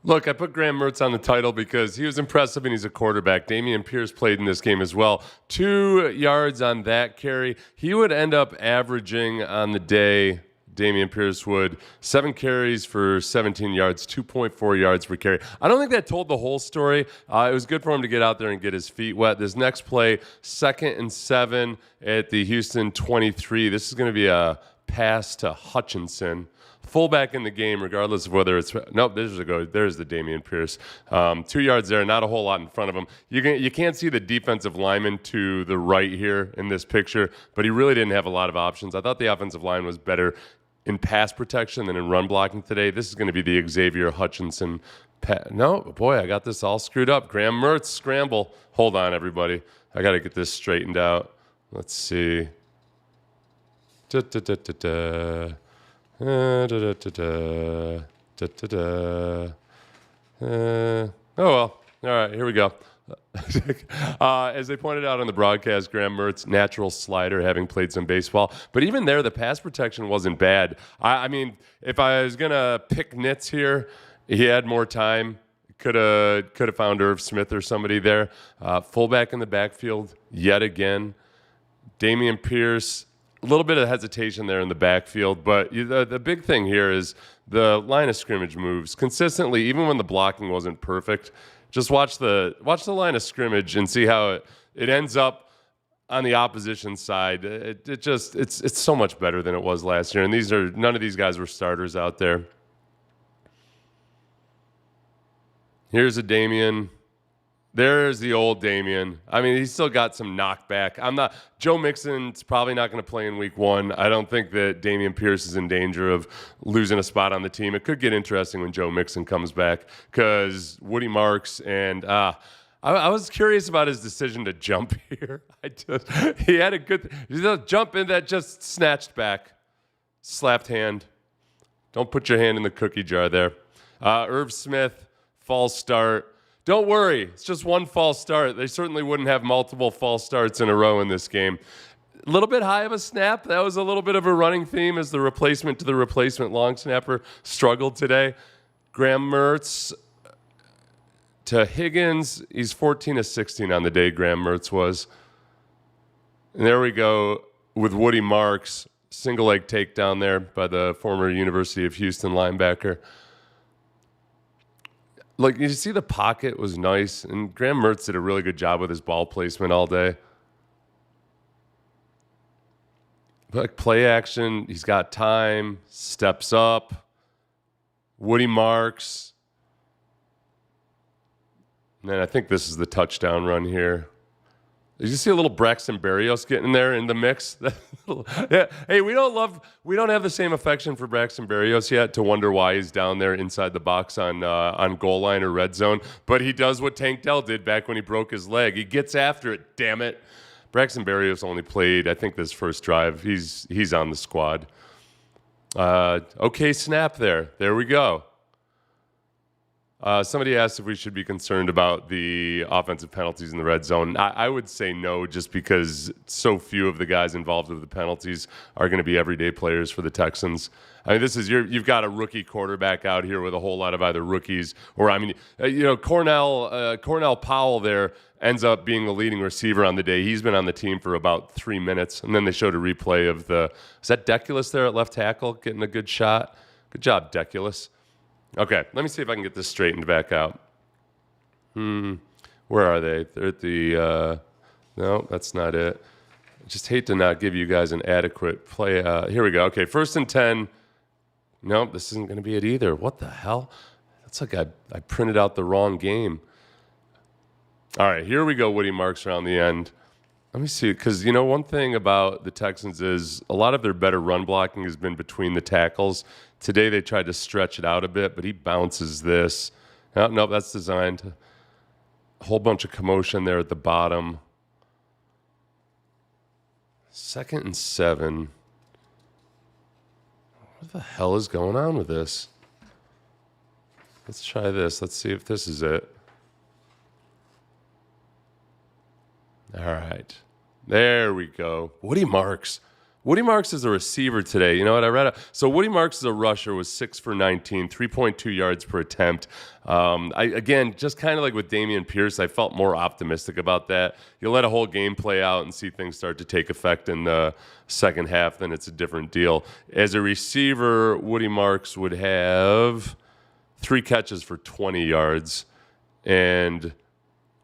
Look, I put Graham Mertz on the title because he was impressive and he's a quarterback. Dameon Pierce played in this game as well. 2 yards on that carry. He would end up averaging on the day, Dameon Pierce would, 7 carries for 17 yards, 2.4 yards per carry. I don't think that told the whole story. It was good for him to get out there and get his feet wet. This next play, 2nd and 7 at the Houston 23. This is going to be a pass to Hutchinson. Fullback in the game, regardless of whether it's nope. There's the Dameon Pierce. 2 yards there, not a whole lot in front of him. You can't see the defensive lineman to the right here in this picture, but he really didn't have a lot of options. I thought the offensive line was better in pass protection than in run blocking today. This is going to be the Xavier Hutchinson. No, boy, I got this all screwed up. Graham Mertz scramble. Hold on, everybody. I got to get this straightened out. Let's see. Oh well. All right, here we go. As they pointed out on the broadcast, Graham Mertz, natural slider, having played some baseball. But even there, the pass protection wasn't bad. I mean, if I was going to pick nits here, he had more time. Could have found Irv Smith or somebody there. Fullback in the backfield yet again. Dameon Pierce, a little bit of hesitation there in the backfield, but the big thing here is the line of scrimmage moves consistently, even when the blocking wasn't perfect. Just watch the line of scrimmage and see how it ends up on the opposition side. It's so much better than it was last year, and none of these guys were starters out there. Here's a Dameon. There's the old Dameon. I mean, he's still got some knockback. Joe Mixon's probably not going to play in week 1. I don't think that Dameon Pierce is in danger of losing a spot on the team. It could get interesting when Joe Mixon comes back because Woody Marks and I was curious about his decision to jump here. He had a good jump in that just snatched back, slapped hand. Don't put your hand in the cookie jar there. Irv Smith, false start. Don't worry, it's just one false start. They certainly wouldn't have multiple false starts in a row in this game. A little bit high of a snap. That was a little bit of a running theme as the replacement to the replacement long snapper struggled today. Graham Mertz to Higgins. He's 14 of 16 on the day, Graham Mertz was. And there we go with Woody Marks. Single leg takedown there by the former University of Houston linebacker. Like, you see the pocket was nice, and Graham Mertz did a really good job with his ball placement all day. Like, play action, he's got time, steps up. Woody Marks. And then I think this is the touchdown run here. Did you see a little Braxton Berrios getting there in the mix? Yeah. Hey, we don't have the same affection for Braxton Berrios yet to wonder why he's down there inside the box on goal line or red zone. But he does what Tank Dell did back when he broke his leg. He gets after it. Damn it! Braxton Berrios only played, I think, this first drive. He's on the squad. Okay, snap there. There we go. Somebody asked if we should be concerned about the offensive penalties in the red zone. I would say no, just because so few of the guys involved with the penalties are going to be everyday players for the Texans. I mean, you've got a rookie quarterback out here with a whole lot of either rookies or, Cornell Powell there ends up being the leading receiver on the day. He's been on the team for about 3 minutes, and then they showed a replay of is that Deculus there at left tackle getting a good shot? Good job, Deculus. Okay, let me see if I can get this straightened back out. Where are they? They're at the no, that's not it. I just hate to not give you guys an adequate play. Here we go. Okay, 1st and 10. Nope, this isn't going to be it either. What the hell? That's like I printed out the wrong game. All right, here we go, Woody Marks around the end. Let me see, because, one thing about the Texans is a lot of their better run blocking has been between the tackles. Today they tried to stretch it out a bit, but he bounces this. No, that's designed. A whole bunch of commotion there at the bottom. 2nd and 7. What the hell is going on with this? Let's try this. Let's see if this is it. All right. There we go. Woody Marks. Woody Marks is a receiver today. You know what I read? So Woody Marks is a rusher, was 6 for 19, 3.2 yards per attempt. Again, just kind of like with Dameon Pierce, I felt more optimistic about that. You let a whole game play out and see things start to take effect in the second half, then it's a different deal. As a receiver, Woody Marks would have 3 catches for 20 yards, and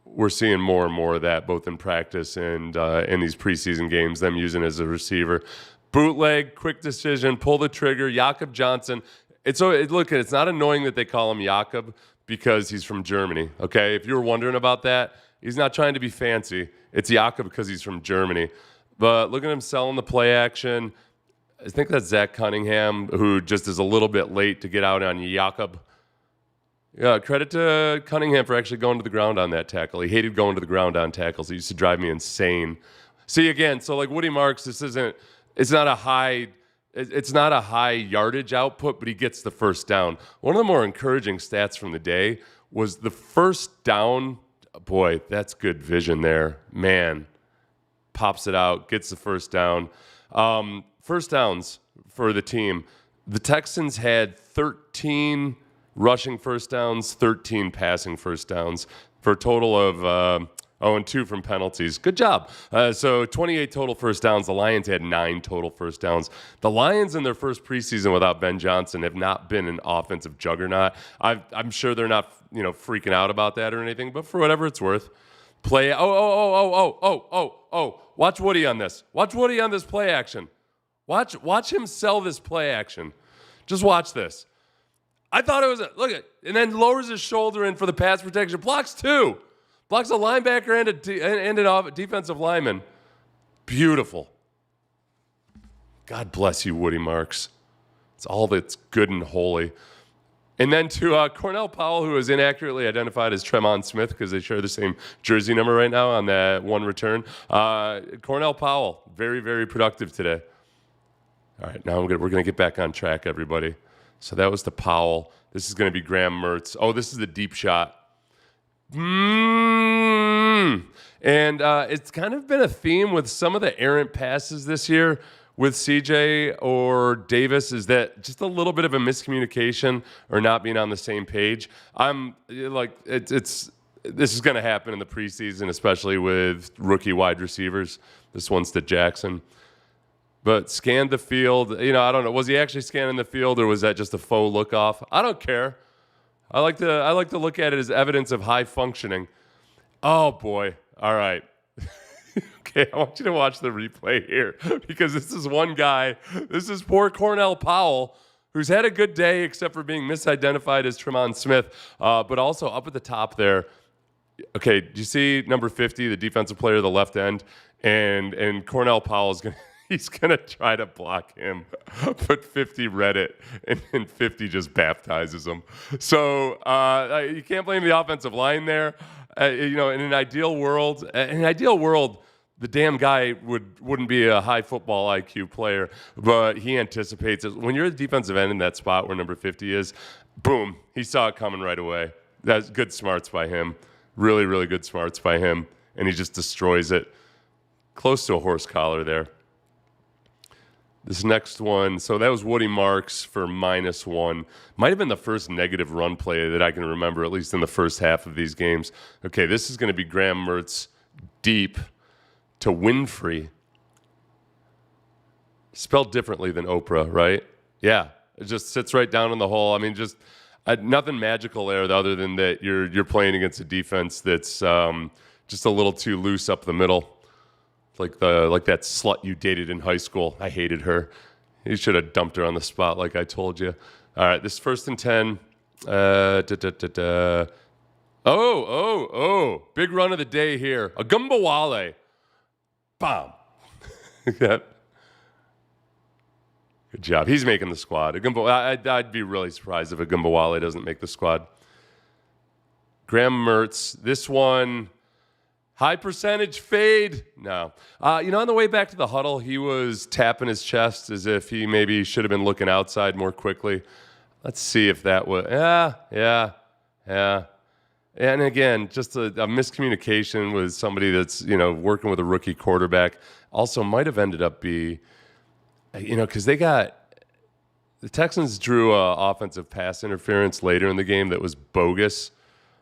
we're seeing more and more of that both in practice and in these preseason games, them using as a receiver. Bootleg, quick decision, pull the trigger, Jakob Johnson. It's not annoying that they call him Jakob because he's from Germany, okay? If you were wondering about that, he's not trying to be fancy. It's Jakob because he's from Germany. But look at him selling the play action. I think that's Zach Cunningham, who just is a little bit late to get out on Jakob. Yeah, credit to Cunningham for actually going to the ground on that tackle. He hated going to the ground on tackles. It used to drive me insane. See, again, so like Woody Marks, it's not a high yardage output, but he gets the first down. One of the more encouraging stats from the day was the first down. Boy, that's good vision there. Man, pops it out, gets the first down. First downs for the team. The Texans had 13 rushing first downs, 13 passing first downs for a total of 2 from penalties. Good job. So 28 total first downs. The Lions had 9 total first downs. The Lions in their first preseason without Ben Johnson have not been an offensive juggernaut. I'm sure they're not freaking out about that or anything, but for whatever it's worth, play. Watch Woody on this. Watch Woody on this play action. Watch him sell this play action. Just watch this. I thought it was and then lowers his shoulder in for the pass protection. Blocks 2. Blocks a linebacker and an defensive lineman. Beautiful. God bless you, Woody Marks. It's all that's good and holy. And then to Cornell Powell, who is inaccurately identified as Tremont Smith because they share the same jersey number right now on that one return. Cornell Powell, very, very productive today. All right, now we're going to get back on track, everybody. So that was the Powell. This is going to be Graham Mertz. Oh, this is the deep shot. And it's kind of been a theme with some of the errant passes this year with CJ or Davis, is that just a little bit of a miscommunication or not being on the same page. I'm like, this is going to happen in the preseason, especially with rookie wide receivers. This one's to Jackson. But scanned the field. I don't know. Was he actually scanning the field, or was that just a faux look off? I don't care. I like to look at it as evidence of high functioning. Oh boy. All right. Okay, I want you to watch the replay here because this is one guy. This is poor Cornell Powell, who's had a good day except for being misidentified as Tremont Smith, but also up at the top there. Okay, do you see number 50, the defensive player of the left end, and Cornell Powell is he's going to try to block him, but 50 read it, and 50 just baptizes him. So you can't blame the offensive line there. In an ideal world, the damn guy wouldn't be a high football IQ player, but he anticipates it. When you're a defensive end in that spot where number 50 is, boom, he saw it coming right away. That's good smarts by him. Really, really good smarts by him, and he just destroys it. Close to a horse collar there. This next one, so that was Woody Marks for -1. Might have been the first negative run play that I can remember, at least in the first half of these games. Okay, this is going to be Graham Mertz deep to Winfrey. Spelled differently than Oprah, right? Yeah, it just sits right down in the hole. I mean, just nothing magical there other than that you're playing against a defense that's just a little too loose up the middle. Like that slut you dated in high school. I hated her. You should have dumped her on the spot like I told you. All right, this 1st and 10. Big run of the day here. Agumbawale. Bam. Good job. He's making the squad. I'd be really surprised if Agumbawale doesn't make the squad. Graham Mertz. This one... high percentage fade. No. On the way back to the huddle, he was tapping his chest as if he maybe should have been looking outside more quickly. Let's see if that was... Yeah. And again, just a miscommunication with somebody that's, working with a rookie quarterback. Also might have ended up because the Texans drew offensive pass interference later in the game that was bogus.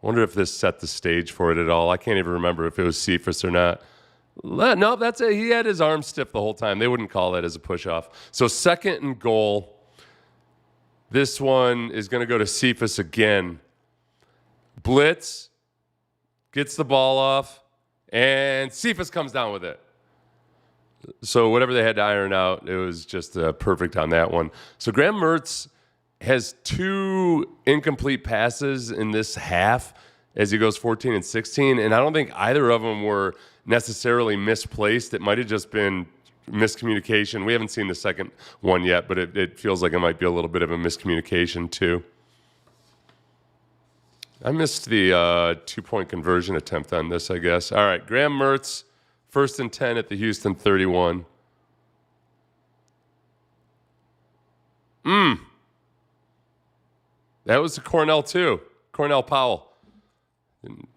I wonder if this set the stage for it at all. I can't even remember if it was Cephas or not. No, that's it. He had his arm stiff the whole time. They wouldn't call that as a push-off. So 2nd and goal. This one is going to go to Cephas again. Blitz, gets the ball off, and Cephas comes down with it. So whatever they had to iron out, it was just perfect on that one. So Graham Mertz has 2 incomplete passes in this half as he goes 14 and 16, and I don't think either of them were necessarily misplaced. It might have just been miscommunication. We haven't seen the second one yet, but it feels like it might be a little bit of a miscommunication too. I missed the 2-point conversion attempt on this, I guess. All right, Graham Mertz, 1st and 10 at the Houston 31. That was to Cornell too. Cornell Powell.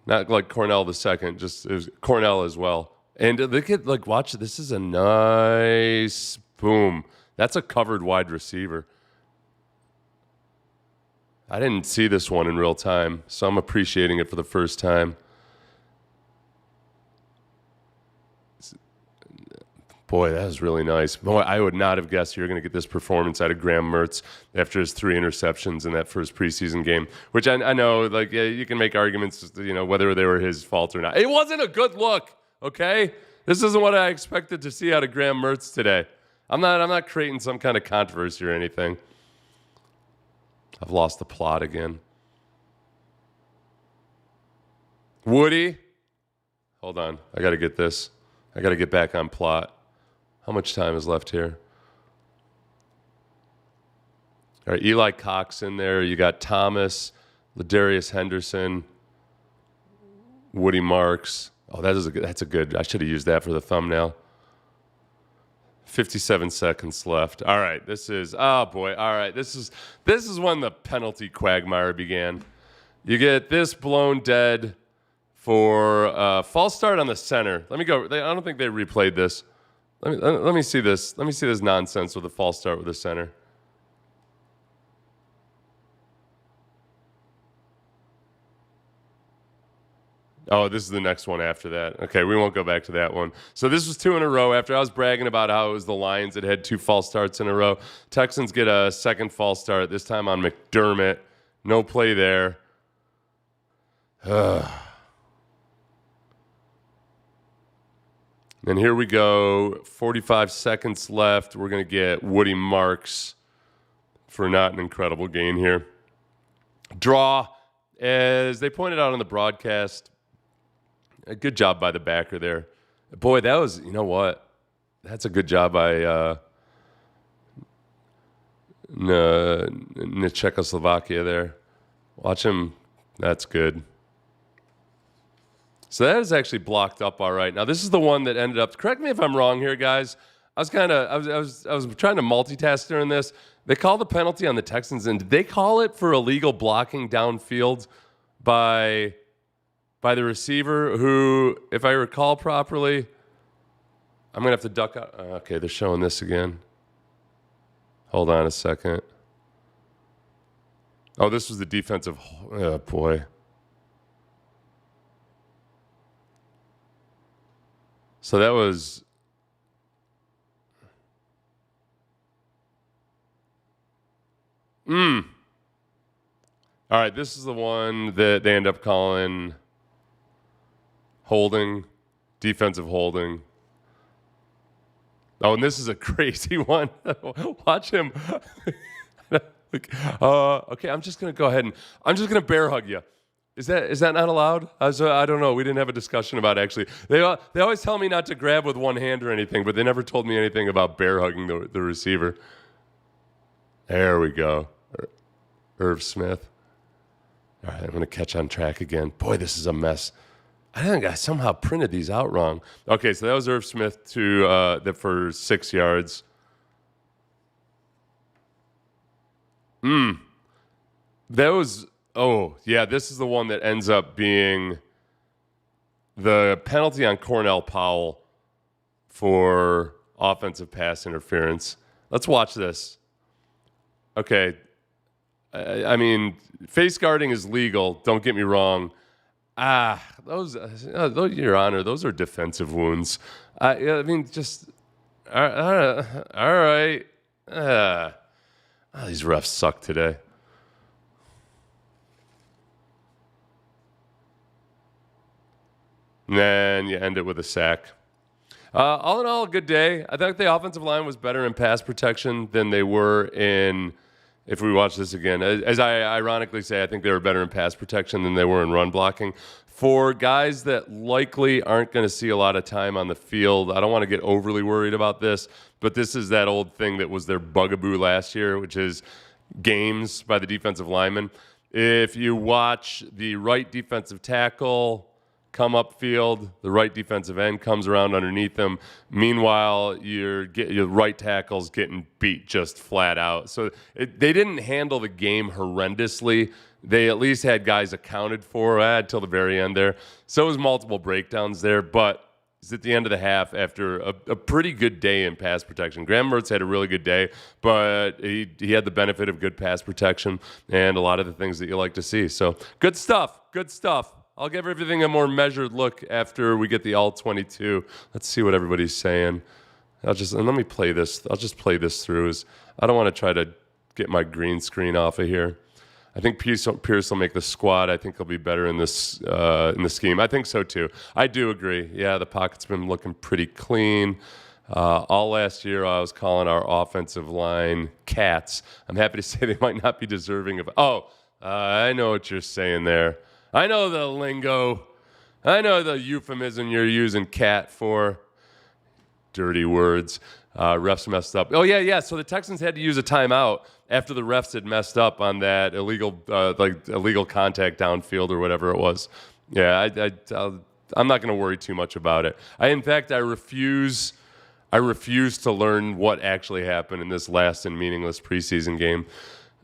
Not like Cornell the second, just it was Cornell as well. And look at, watch, this is a nice boom. That's a covered wide receiver. I didn't see this one in real time, so I'm appreciating it for the first time. Boy, that was really nice. Boy, I would not have guessed you were going to get this performance out of Graham Mertz after his 3 interceptions in that first preseason game, which I know, you can make arguments, whether they were his fault or not. It wasn't a good look, okay? This isn't what I expected to see out of Graham Mertz today. I'm not creating some kind of controversy or anything. I've lost the plot again. Woody. Hold on. I got to get this. I got to get back on plot. How much time is left here? All right, Eli Cox in there. You got Thomas, Ladarius Henderson, Woody Marks. Oh, that's a good. I should have used that for the thumbnail. 57 seconds left. All right, this is. Oh boy. All right, this is when the penalty quagmire began. You get this blown dead for false start on the center. Let me go. I don't think they replayed this. Let me see this. Let me see this nonsense with a false start with the center. Oh, this is the next one after that. Okay, we won't go back to that one. So this was 2 in a row after I was bragging about how it was the Lions that had 2 false starts in a row. Texans get a second false start, this time on McDermott. No play there. And here we go. 45 seconds left. We're going to get Woody Marks for not an incredible gain here. Draw, as they pointed out on the broadcast. A good job by the backer there. Boy, that was, you know what? That's a good job by Czechoslovakia there. Watch him. That's good. So that is actually blocked up all right. Now this is the one that ended up. Correct me if I'm wrong here, guys. I was trying to multitask during this. They called the penalty on the Texans, and did they call it for illegal blocking downfield by the receiver who, if I recall properly, I'm going to have to duck out. Okay, they're showing this again. Hold on a second. Oh, this was the defensive. Oh, boy. So that was. All right, this is the one that they end up calling holding, defensive holding. Oh, and this is a crazy one. Watch him. Okay, I'm just going to go ahead and I'm just going to bear hug you. Is that not allowed? I don't know. We didn't have a discussion about it, actually. They always tell me not to grab with one hand or anything, but they never told me anything about bear hugging the receiver. There we go. Irv Smith. All right, I'm going to catch on track again. Boy, this is a mess. I think I somehow printed these out wrong. Okay, so that was Irv Smith for 6 yards. That was, this is the one that ends up being the penalty on Cornell Powell for offensive pass interference. Let's watch this. Okay. I mean, face guarding is legal. Don't get me wrong. Those, Your Honor, those are defensive wounds. I mean, just, all right. These refs suck today. And then you end it with a sack. All in all, a good day. I think the offensive line was better in pass protection than they were in, if we watch this again, as I ironically say, I think they were better in pass protection than they were in run blocking. For guys that likely aren't going to see a lot of time on the field, I don't want to get overly worried about this, but this is that old thing that was their bugaboo last year, which is games by the defensive linemen. If you watch the right defensive tackle come upfield, the right defensive end comes around underneath them. Meanwhile, your right tackle's getting beat just flat out. So they didn't handle the game horrendously. They at least had guys accounted for until the very end there. So it was multiple breakdowns there, but it's at the end of the half after a pretty good day in pass protection. Graham Mertz had a really good day, but he had the benefit of good pass protection and a lot of the things that you like to see. So good stuff. I'll give everything a more measured look after we get the all-22. Let's see what everybody's saying. Let me play this. I'll just play this through. I don't want to try to get my green screen off of here. I think Pierce will make the squad. I think he'll be better in this in the scheme. I think so too. I do agree. Yeah, the pocket's been looking pretty clean. All last year, I was calling our offensive line cats. I'm happy to say they might not be deserving of. I know what you're saying there. I know the lingo. I know the euphemism you're using cat for. Dirty words. Refs messed up. Oh, yeah. So the Texans had to use a timeout after the refs had messed up on that illegal contact downfield or whatever it was. Yeah, I'm not going to worry too much about it. I refuse to learn what actually happened in this last and meaningless preseason game.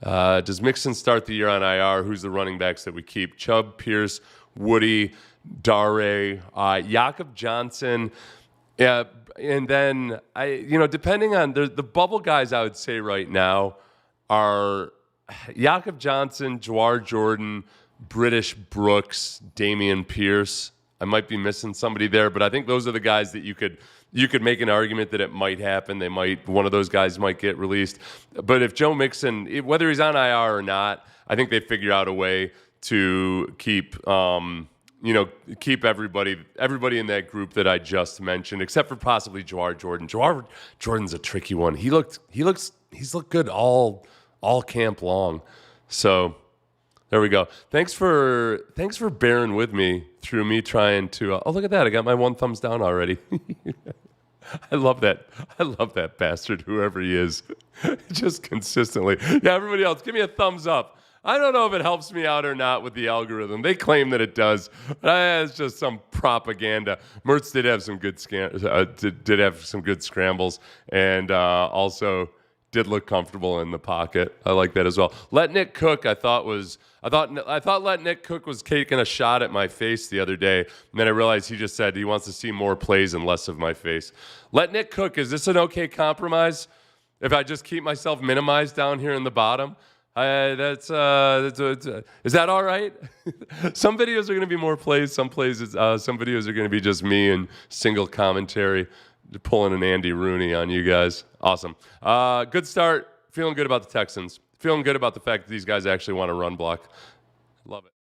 Does Mixon start the year on IR? Who's the running backs that we keep? Chubb, Pierce, Woody, Dare, Jakob Johnson. Yeah, and then depending on the bubble guys, I would say right now are Jakob Johnson, Jawar Jordan, British Brooks, Damian Pierce. I might be missing somebody there, but I think those are the guys that you could make an argument that it might happen. One of those guys might get released. But if Joe Mixon, whether he's on IR or not, I think they figure out a way to keep everybody in that group that I just mentioned, except for possibly Jawar Jordan. Jawar Jordan's a tricky one. He's looked good all camp long. So there we go. Thanks for bearing with me through me trying to. Look at that! I got my one thumbs down already. I love that bastard, whoever he is, just consistently. Yeah, everybody else, give me a thumbs up. I don't know if it helps me out or not with the algorithm. They claim that it does, but it's just some propaganda. Mertz did have some good scrambles, and also did look comfortable in the pocket. I like that as well. Let Nick cook. I thought let Nick cook was taking a shot at my face the other day, and then I realized he just said he wants to see more plays and less of my face. Let Nick cook. Is this an okay compromise? If I just keep myself minimized down here in the bottom, is that all right? Some videos are going to be more plays. Some videos are going to be just me and single commentary, pulling an Andy Rooney on you guys. Awesome. Good start. Feeling good about the Texans. Feeling good about the fact that these guys actually want to run block. Love it.